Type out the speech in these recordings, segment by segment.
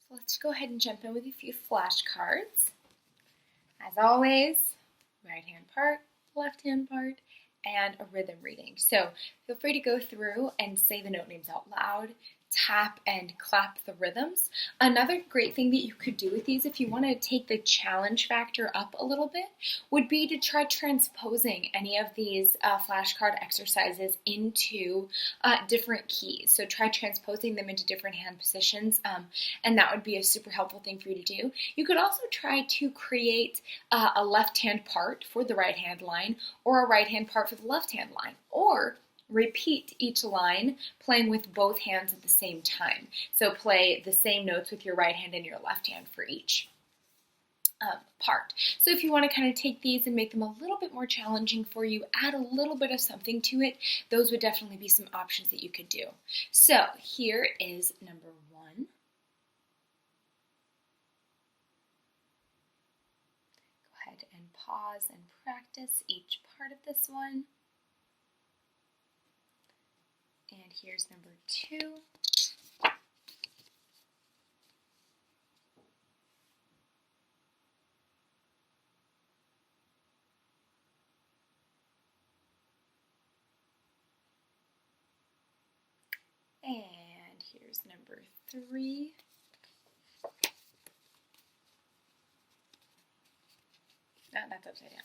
So let's go ahead and jump in with a few flashcards. As always, right hand part, left hand part, and a rhythm reading. So feel free to go through and say the note names out loud, tap and clap the rhythms. Another great thing that you could do with these, if you want to take the challenge factor up a little bit, would be to try transposing any of these flashcard exercises into different keys. So try transposing them into different hand positions, and that would be a super helpful thing for you to do. You could also try to create a left hand part for the right hand line, or a right hand part for the left hand line, or repeat each line playing with both hands at the same time. So play the same notes with your right hand and your left hand for each part. So if you want to kind of take these and make them a little bit more challenging for you, add a little bit of something to it, those would definitely be some options that you could do. So here is number 1. Go ahead and pause and practice each part of this one. And here's number 2. And here's number 3. No, that's upside down.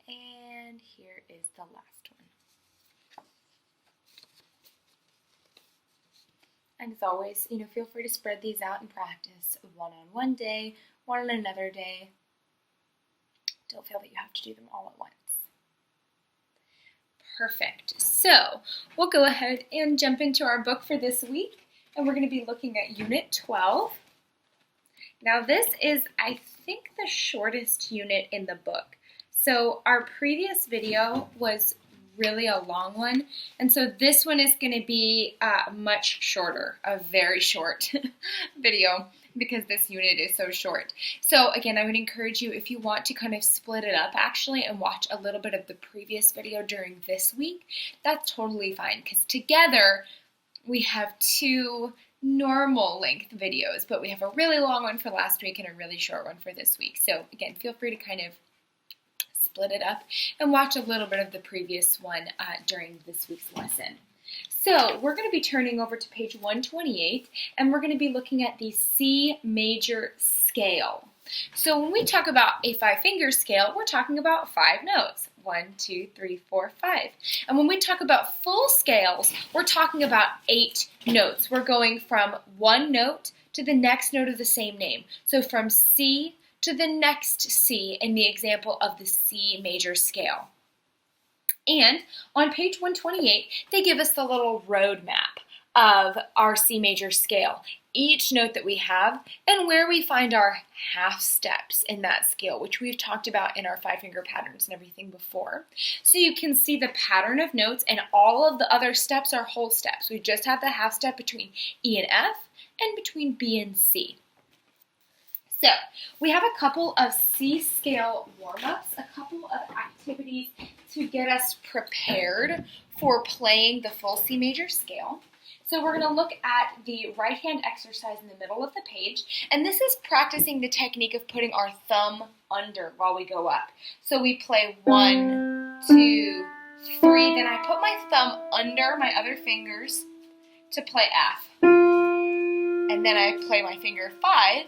And here is the last one. And as always, feel free to spread these out and practice one on one day, one on another day. Don't feel that you have to do them all at once. Perfect. So we'll go ahead and jump into our book for this week, and we're going to be looking at Unit 12. Now this is, I think, the shortest unit in the book. So our previous video was really a long one, and so this one is going to be much shorter, a very short video, because this unit is so short. So again, I would encourage you, if you want to kind of split it up actually and watch a little bit of the previous video during this week, that's totally fine, because together we have 2 normal length videos, but we have a really long one for last week and a really short one for this week. So again, feel free to kind of split it up and watch a little bit of the previous one during this week's lesson. So we're going to be turning over to page 128, and we're going to be looking at the C major scale. So when we talk about a 5-finger scale, we're talking about 5 notes. 1, 2, 3, 4, 5. And when we talk about full scales, we're talking about 8 notes. We're going from one note to the next note of the same name. So from C to the next C in the example of the C major scale. And on page 128, they give us the little roadmap of our C major scale, each note that we have, and where we find our half steps in that scale, which we've talked about in our 5-finger patterns and everything before. So you can see the pattern of notes, and all of the other steps are whole steps. We just have the half step between E and F and between B and C. So we have a couple of C scale warm-ups, a couple of activities to get us prepared for playing the full C major scale. So we're going to look at the right hand exercise in the middle of the page, and this is practicing the technique of putting our thumb under while we go up. So we play 1, 2, 3, then I put my thumb under my other fingers to play F, and then I play my finger 5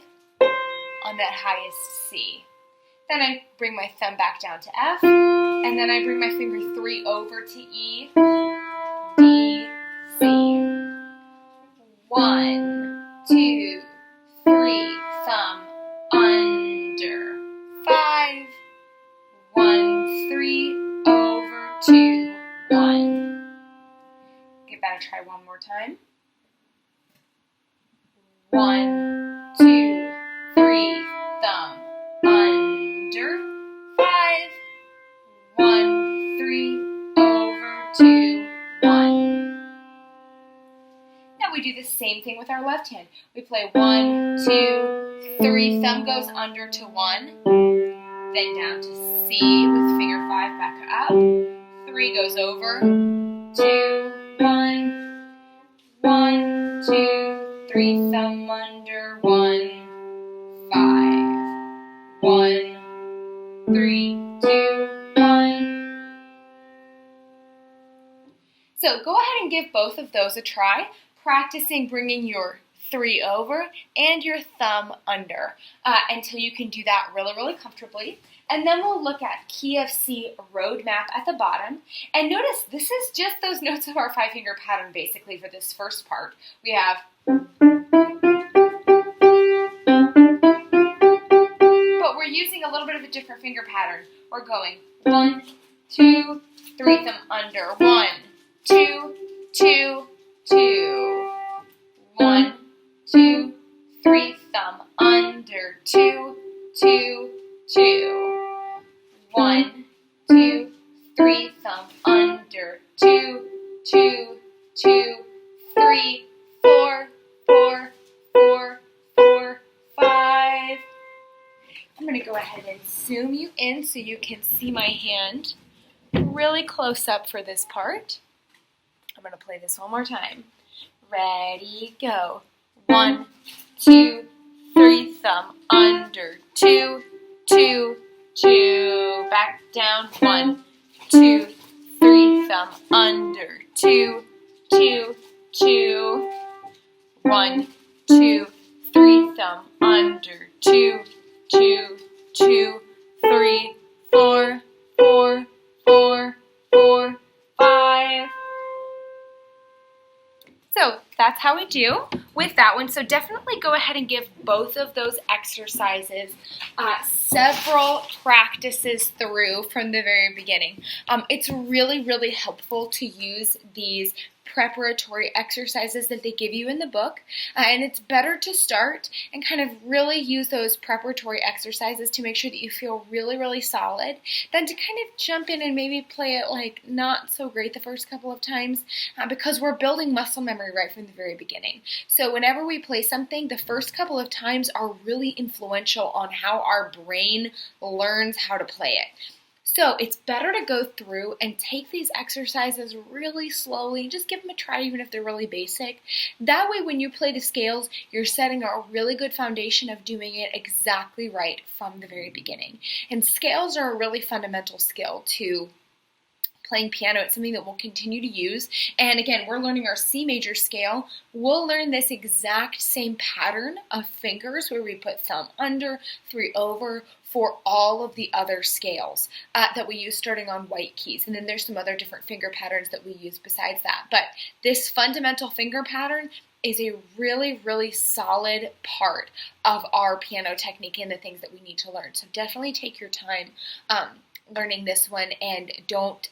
on that highest C. Then I bring my thumb back down to F, and then I bring my finger 3 over to E, D, C. 1, 2, 3, thumb under, 5, 1, 3, over, 2, 1. Give that a try one more time. 1, 2, 3, thumb under, 5, 1, 3, over, 2, 1. Now we do the same thing with our left hand. We play 1, 2, 3, thumb goes under to 1, then down to C with finger 5 back up. 3 goes over. 2, 1. 1, 2, 3, thumb under. 1, 5. 1, 3, 2, 1. So go ahead and give both of those a try, practicing bringing your 3 over and your thumb under until you can do that really, really comfortably. And then we'll look at key of C roadmap at the bottom. And notice this is just those notes of our 5-finger pattern basically for this first part. We have, but we're using a little bit of a different finger pattern. We're going 1, 2, 3, thumb under. 1, 2, 2, 2. 1, 2, 3, thumb under. 2, 2, 2. 1, 2, 3, thumb under. 2, 2, 2, 3, 4, 4, 4, 4, 5. I'm going to go ahead and zoom you in so you can see my hand really close up for this part. I'm going to play this one more time. Ready, go. 1, 2, 3, thumb under. 2, 2, 2. Back down. 1, 2, 3, thumb under. 2, 2, 2. 1, 2, 3, thumb under. 2, 2, 2, 3, 4, 4, 4, 4, 5. So that's how we do with that one. So definitely go ahead and give both of those exercises several practices through from the very beginning. It's really, really helpful to use these preparatory exercises that they give you in the book, and it's better to start and kind of really use those preparatory exercises to make sure that you feel really, really solid than to kind of jump in and maybe play it like not so great the first couple of times because we're building muscle memory right from the very beginning. So whenever we play something, the first couple of times are really influential on how our brain learns how to play it. So it's better to go through and take these exercises really slowly. Just give them a try even if they're really basic. That way when you play the scales, you're setting a really good foundation of doing it exactly right from the very beginning. And scales are a really fundamental skill to playing piano. It's something that we'll continue to use. And again, we're learning our C major scale. We'll learn this exact same pattern of fingers where we put thumb under, 3 over for all of the other scales that we use starting on white keys. And then there's some other different finger patterns that we use besides that. But this fundamental finger pattern is a really, really solid part of our piano technique and the things that we need to learn. So definitely take your time learning this one, and don't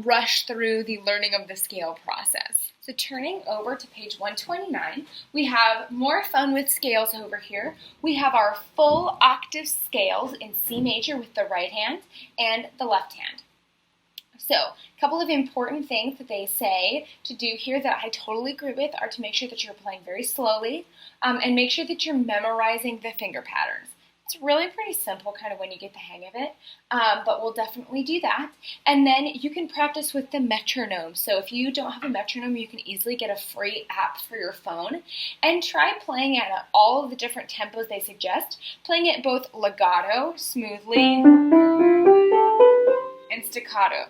rush through the learning of the scale process. So turning over to page 129, we have more fun with scales over here. We have our full octave scales in C major with the right hand and the left hand. So a couple of important things that they say to do here that I totally agree with are to make sure that you're playing very slowly and make sure that you're memorizing the finger patterns. It's really pretty simple kind of when you get the hang of it, but we'll definitely do that. And then you can practice with the metronome. So if you don't have a metronome, you can easily get a free app for your phone and try playing it at all of the different tempos they suggest, playing it both legato, smoothly, and staccato.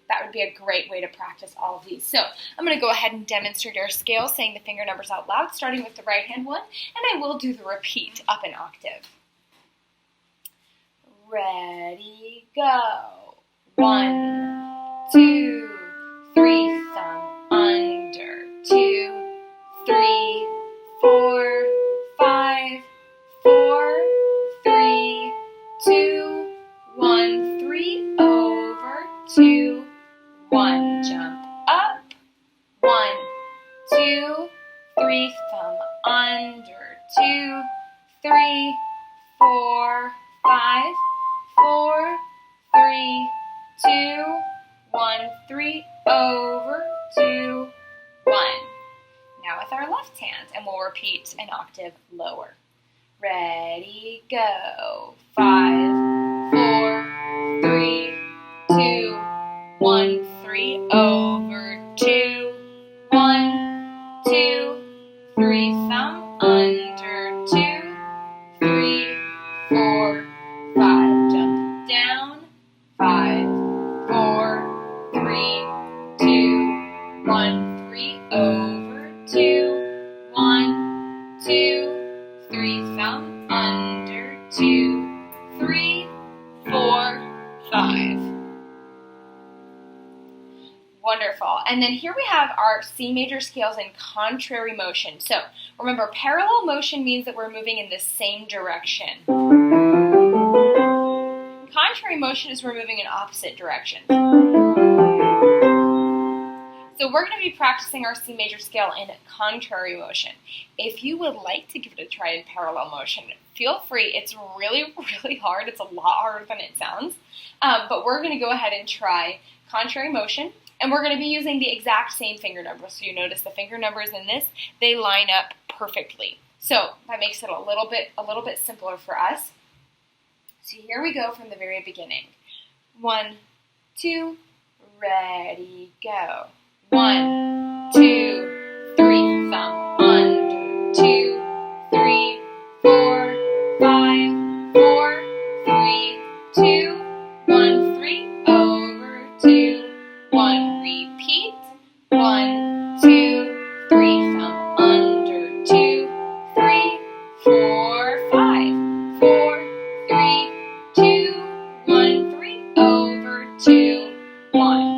That would be a great way to practice all of these. So I'm going to go ahead and demonstrate our scale, saying the finger numbers out loud, starting with the right hand one, and I will do the repeat up an octave. Ready, go. 1, 2, 3, thumb under. 2, 3, 4, 5, 4, 3, 2, 1, 3, over, 2, 1, jump up, 1, 2, 3, thumb under, 2, 3, 4, 5, 4, 3, 2, 1, 3, over, 2, 1. Now with our left hand, and we'll repeat an octave lower. ready, go. 5, 4, 3, 2, 1, 3, over, 2, 1, 2, 3, thumb under, 2, 3, 4, 5, jump down, 5, 4, 3, 2, 1, 3, over, 2, 1, 2, 3, thumb under, 2, 3, 4, 5. Wonderful. And then here we have our C major scales in contrary motion. So remember, parallel motion means that we're moving in the same direction. Contrary motion is we're moving in opposite directions. So we're going to be practicing our C major scale in contrary motion. If you would like to give it a try in parallel motion, feel free. It's really, really hard. It's a lot harder than it sounds. But we're going to go ahead and try contrary motion. And we're going to be using the exact same finger numbers. So you notice the finger numbers in this, they line up perfectly. So that makes it a little bit simpler for us. So here we go from the very beginning. 1, 2, ready, go. 1, 2, 3, thumb under, 2, 3, 4, 5, 4, 3, 2, 1, 3, over, 2, 1, repeat, 1, 2, 3, thumb under, 2, 3, 4, 5, 4, 3, 2, 1, 3, over, 2, 1.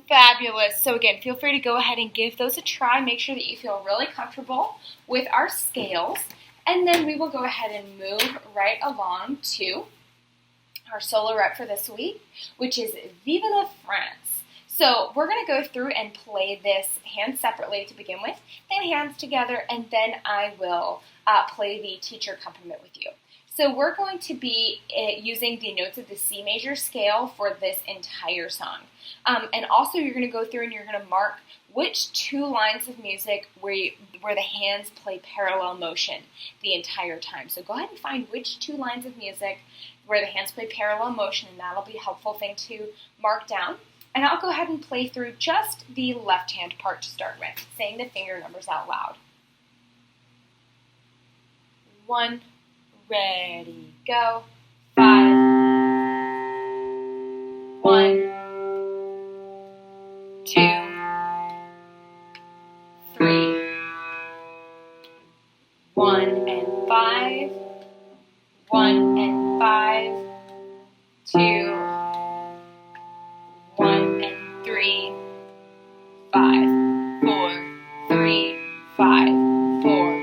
Fabulous. So again, feel free to go ahead and give those a try. Make sure that you feel really comfortable with our scales. And then we will go ahead and move right along to our solo rep for this week, which is Vive la France. So we're going to go through and play this hands separately to begin with, then hands together, and then I will play the teacher accompaniment with you. So we're going to be using the notes of the C major scale for this entire song. And also you're going to go through and you're going to mark which 2 lines of music where the hands play parallel motion the entire time. So go ahead and find which 2 lines of music where the hands play parallel motion, and that'll be a helpful thing to mark down. And I'll go ahead and play through just the left hand part to start with, saying the finger numbers out loud. 1, ready, go. 5, 1, 2, 3, 1 and 5, 1 and 5, 2, 1 and 3, 5, 4, 3, 5, 4,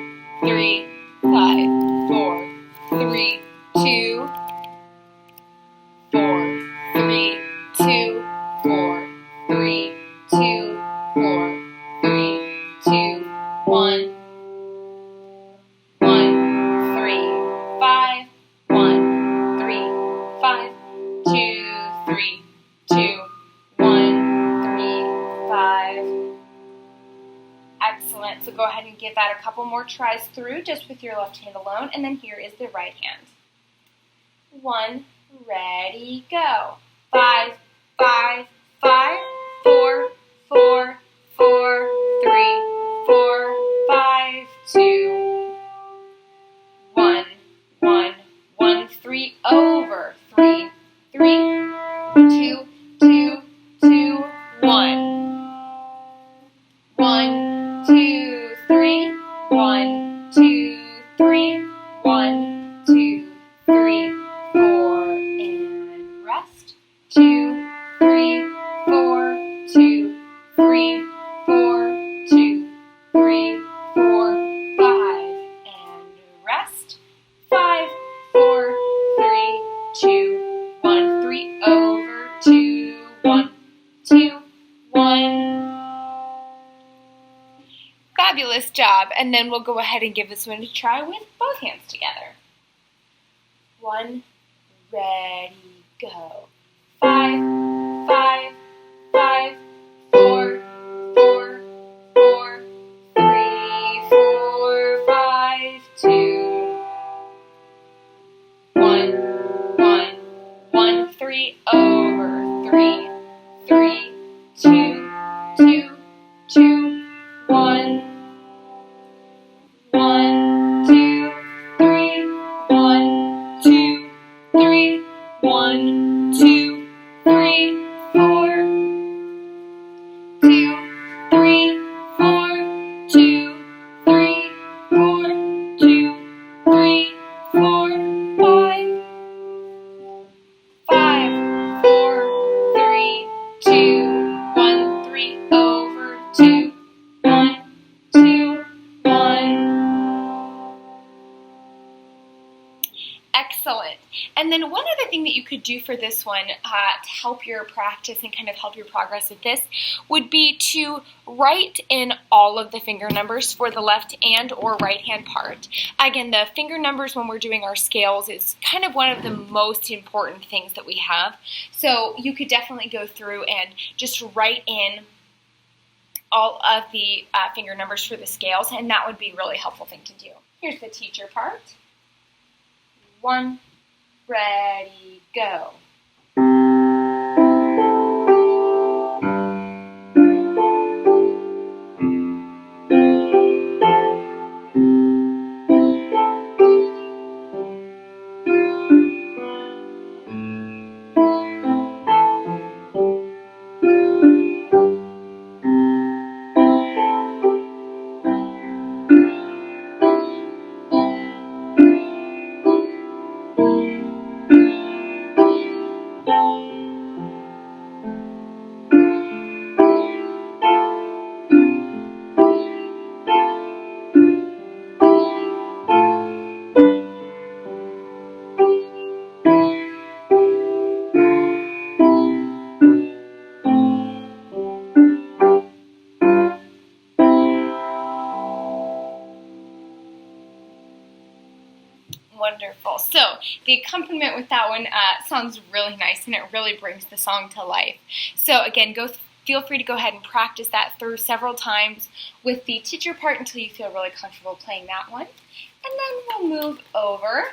3, 5, 4, 3, 2, 4, 3, 2, 4, 3, 2, 4, 3, 2, 1, 1, 3, 5, 1, 3, 5, 2, 3, 2, 1, 3, 5. Excellent. So go ahead and give that a couple more tries through just with your left hand alone, and then here is the right hand. 1, ready, go. 5, 5, 5, 4, 4, 4, 3, 4, 5, 2, 1, 1, 1, 3, over, 3, 3, 2, 2, 2, 1. 1, 2, 3, 1, 2, 3, 1, 2, 3, 4, and rest. 2, 3, 4, 2, 3, 4, 2, 3, 4, 5, and rest. 5, 4, 3, 2, 1, 3, over, 2, 1, 2, 1. Fabulous job. And then we'll go ahead and give this one a try with both hands together. 1, ready, go. 5, 5, 5, 4, 4, 4, 3, 4, 5, Excellent. And then one other thing that you could do for this one to help your practice and kind of help your progress with this would be to write in all of the finger numbers for the left and or right hand part. Again, the finger numbers when we're doing our scales is kind of one of the most important things that we have. So you could definitely go through and just write in all of the finger numbers for the scales, and that would be a really helpful thing to do. Here's the teacher part. 1, ready, go. Wonderful. So the accompaniment with that one sounds really nice, and it really brings the song to life. So again, feel free to go ahead and practice that through several times with the teacher part until you feel really comfortable playing that one. And then we'll move over.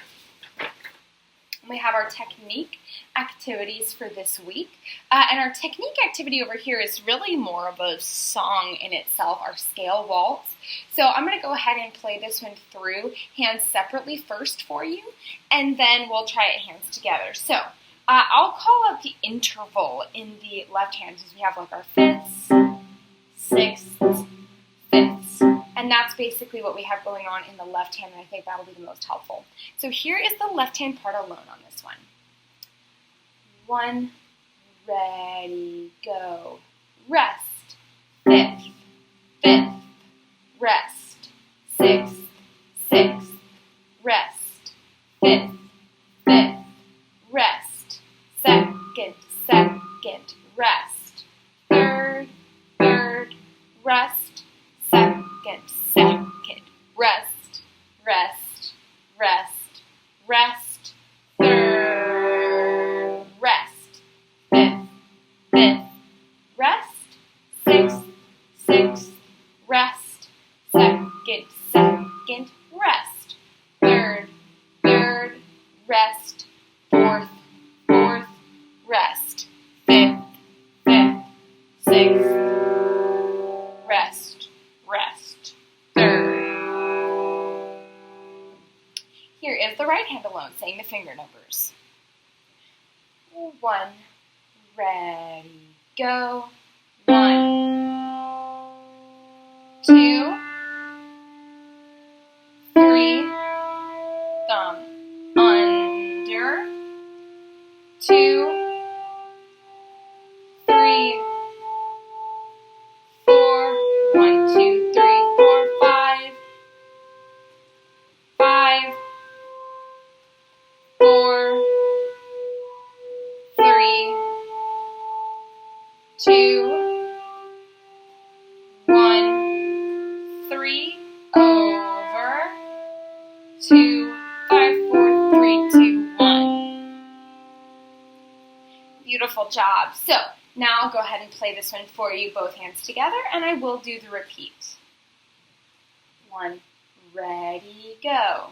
We have our technique activities for this week. And our technique activity over here is really more of a song in itself, our scale waltz. So I'm going to go ahead and play this one through, hands separately first for you, and then we'll try it hands together. So I'll call out the interval in the left hand as we have like our fifths, sixths, fifths. And that's basically what we have going on in the left hand, and I think that'll be the most helpful. So here is the left hand part alone on this one. 1, ready, go. Rest, fifth, fifth, rest, sixth, sixth, rest, fifth, fifth, rest, second, second, rest, third, third, rest, second, second, rest, rest, rest, rest, third, rest, fifth, fifth, rest, sixth, sixth, rest, second, second, rest, third, third, rest, fourth, fourth, rest, fifth, fifth, sixth, rest, rest, third. Here is the right hand alone, saying the finger numbers. 1, ready, go. 1, 2, 3, thumb under, 2, 3, 4, 1, 2, 3, 4, 5, 5, 4, 3, 2, 1, 3, over, 2, 5, 4, 3, 2, 1. Beautiful job. So now I'll go ahead and play this one for you, both hands together, and I will do the repeat. 1, ready, go.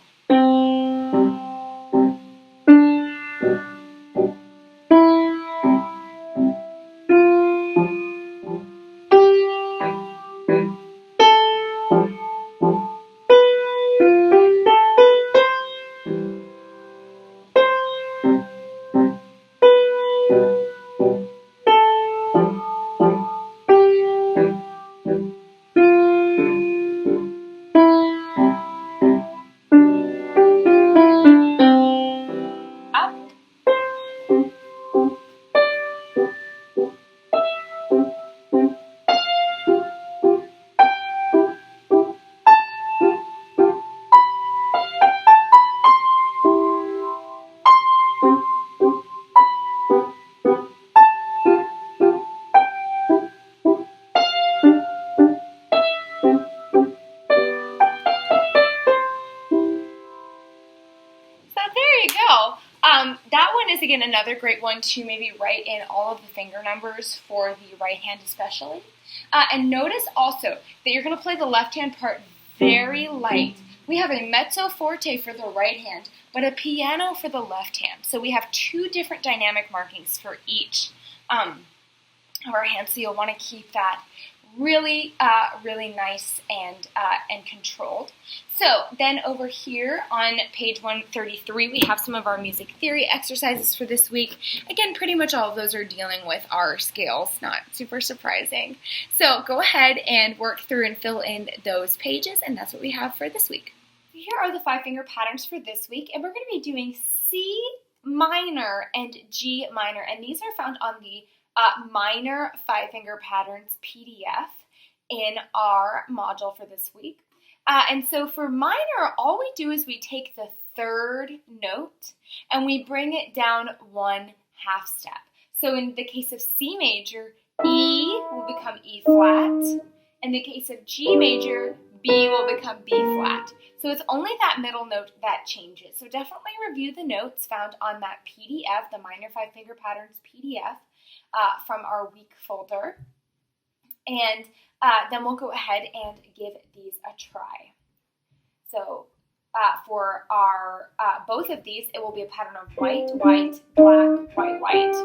one is, again, another great one to maybe write in all of the finger numbers for the right hand especially. And notice also that you're going to play the left hand part very light. We have a mezzo forte for the right hand, but a piano for the left hand. So we have two different dynamic markings for each of our hands. So you'll want to keep that really, really nice and controlled. So then over here on page 133, we have some of our music theory exercises for this week. Again, pretty much all of those are dealing with our scales, not super surprising. So go ahead and work through and fill in those pages, and that's what we have for this week. Here are the 5-finger patterns for this week, and we're going to be doing C minor and G minor, and these are found on the minor 5-finger patterns PDF in our module for this week. And so for minor, all we do is we take the third note and we bring it down 1/2 step. So in the case of C major, E will become E flat. In the case of G major, B will become B flat. So it's only that middle note that changes. So definitely review the notes found on that PDF, the minor 5-finger patterns PDF from our week folder. And then we'll go ahead and give these a try. So for our both of these, it will be a pattern of white, white, black, white, white.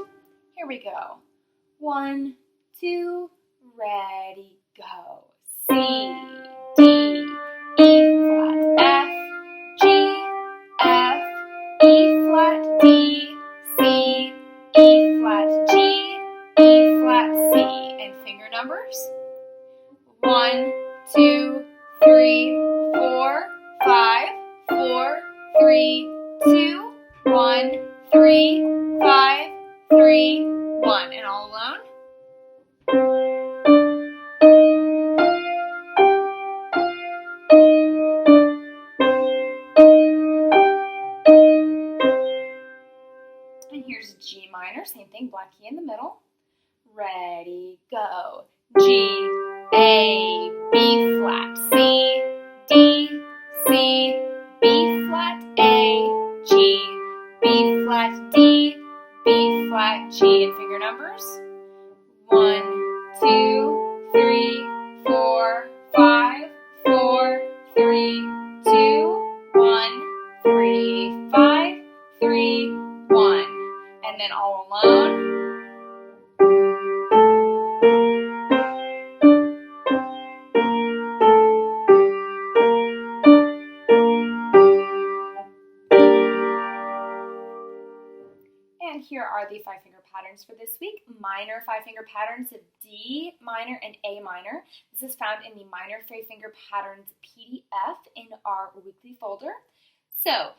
Here we go. 1, 2, ready, go. C, D, E flat, F, G, F, E flat, D, C, E flat, G, E flat, C. And finger numbers. 1, 2, 3, 4, 5, 4, 3, 2, 1, 3, 5, 3, 1. And all alone. And here's G minor, same thing, black key in the middle. Ready, go. G, A, B flat, C, D, C, B flat, A, G, B flat, D, B flat, G. And finger numbers. 1, 2, 3, 4, 5, 4, 3, 2, 1, 3, 5, 3, 1. And then all alone. And here are the 5-finger patterns for this week. Minor 5-finger patterns of D minor and A minor. This is found in the minor 5-finger patterns PDF in our weekly folder. So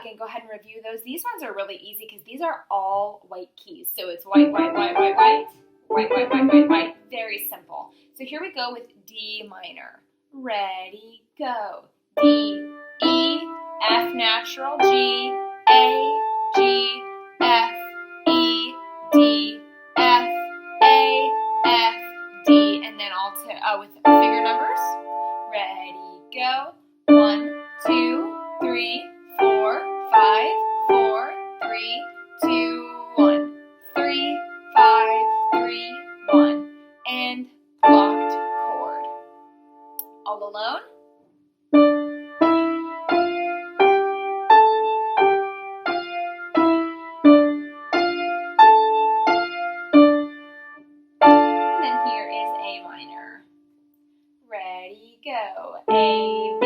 again, go ahead and review those. These ones are really easy because these are all white keys. So it's white, white, white, white, white, white, white, white, white, white. Very simple. So here we go with D minor. Ready, go. D, E, F natural, G, A, G, F, E, D, F, A, F, D. And then all with finger numbers. Ready, go. 1, 2, 3, 4, 5, 4, 3, 2, 1. 3, 5, 3, 1. And blocked chord. All alone. And then here is A minor. Ready, go. A, B,